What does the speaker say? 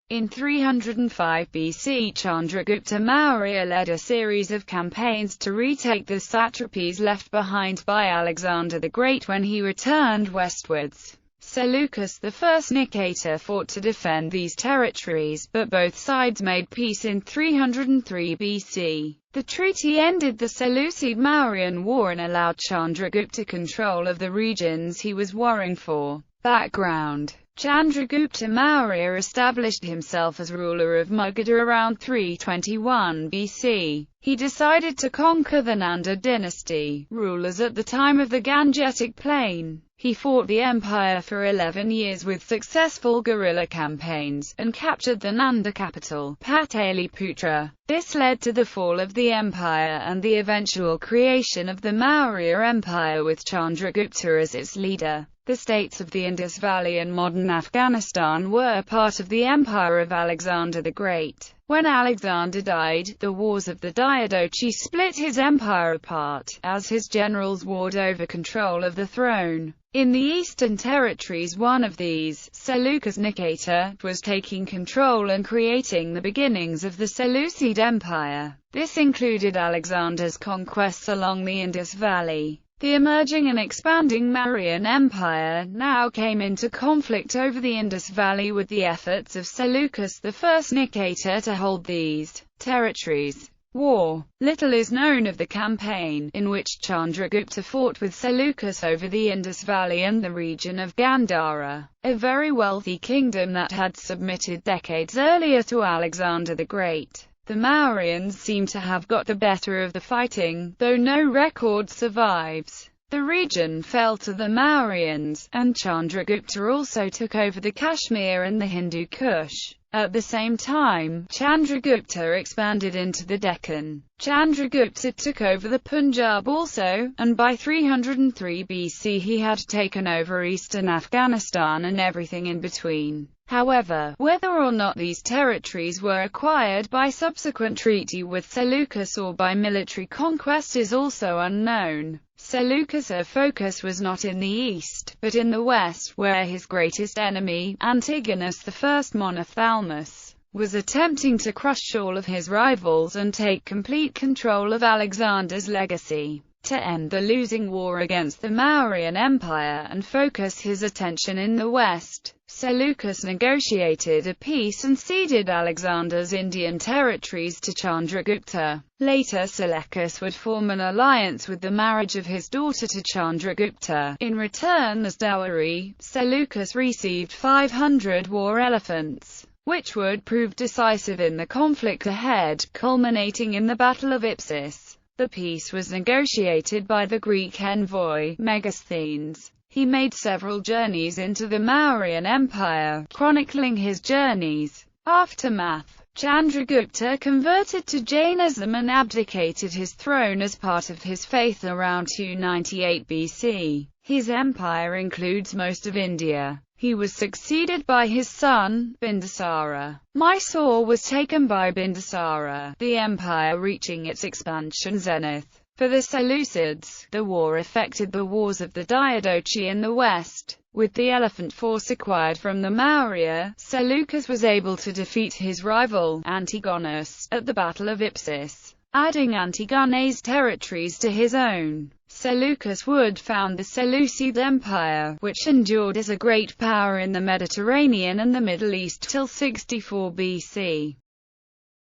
In 305 BC, Chandragupta Maurya led a series of campaigns to retake the satrapies left behind by Alexander the Great when he returned westwards. Seleucus I Nicator fought to defend these territories, but both sides made peace in 303 BC. The treaty ended the Seleucid-Mauryan War and allowed Chandragupta control of the regions he was warring for. Background: Chandragupta Maurya established himself as ruler of Magadha around 321 BC. He decided to conquer the Nanda dynasty, rulers at the time of the Gangetic Plain. He fought the empire for 11 years with successful guerrilla campaigns, and captured the Nanda capital, Pataliputra. This led to the fall of the empire and the eventual creation of the Maurya Empire with Chandragupta as its leader. The states of the Indus Valley and modern Afghanistan were part of the empire of Alexander the Great. When Alexander died, the wars of the Diadochi split his empire apart, as his generals warred over control of the throne. In the Eastern Territories, one of these, Seleucus Nicator, was taking control and creating the beginnings of the Seleucid Empire. This included Alexander's conquests along the Indus Valley. The emerging and expanding Mauryan Empire now came into conflict over the Indus Valley with the efforts of Seleucus I Nicator to hold these territories. War. Little is known of the campaign, in which Chandragupta fought with Seleucus over the Indus Valley and the region of Gandhara, a very wealthy kingdom that had submitted decades earlier to Alexander the Great. The Mauryans seem to have got the better of the fighting, though no record survives. The region fell to the Mauryans, and Chandragupta also took over the Kashmir and the Hindu Kush. At the same time, Chandragupta expanded into the Deccan. Chandragupta took over the Punjab also, and by 303 BC he had taken over eastern Afghanistan and everything in between. However, whether or not these territories were acquired by subsequent treaty with Seleucus or by military conquest is also unknown. Seleucus' focus was not in the east, but in the west, where his greatest enemy, Antigonus I Monophthalmus, was attempting to crush all of his rivals and take complete control of Alexander's legacy. To end the losing war against the Mauryan Empire and focus his attention in the west, Seleucus negotiated a peace and ceded Alexander's Indian territories to Chandragupta. Later Seleucus would form an alliance with the marriage of his daughter to Chandragupta. In return as dowry, Seleucus received 500 war elephants, which would prove decisive in the conflict ahead, culminating in the Battle of Ipsus. The peace was negotiated by the Greek envoy, Megasthenes. He made several journeys into the Mauryan Empire, chronicling his journeys. Aftermath: Chandragupta converted to Jainism and abdicated his throne as part of his faith around 298 BC. His empire includes most of India. He was succeeded by his son, Bindusara. Mysore was taken by Bindusara, the empire reaching its expansion zenith. For the Seleucids, the war affected the wars of the Diadochi in the west. With the elephant force acquired from the Maurya, Seleucus was able to defeat his rival, Antigonus, at the Battle of Ipsus, adding Antigone's territories to his own. Seleucus would found the Seleucid Empire, which endured as a great power in the Mediterranean and the Middle East till 64 BC.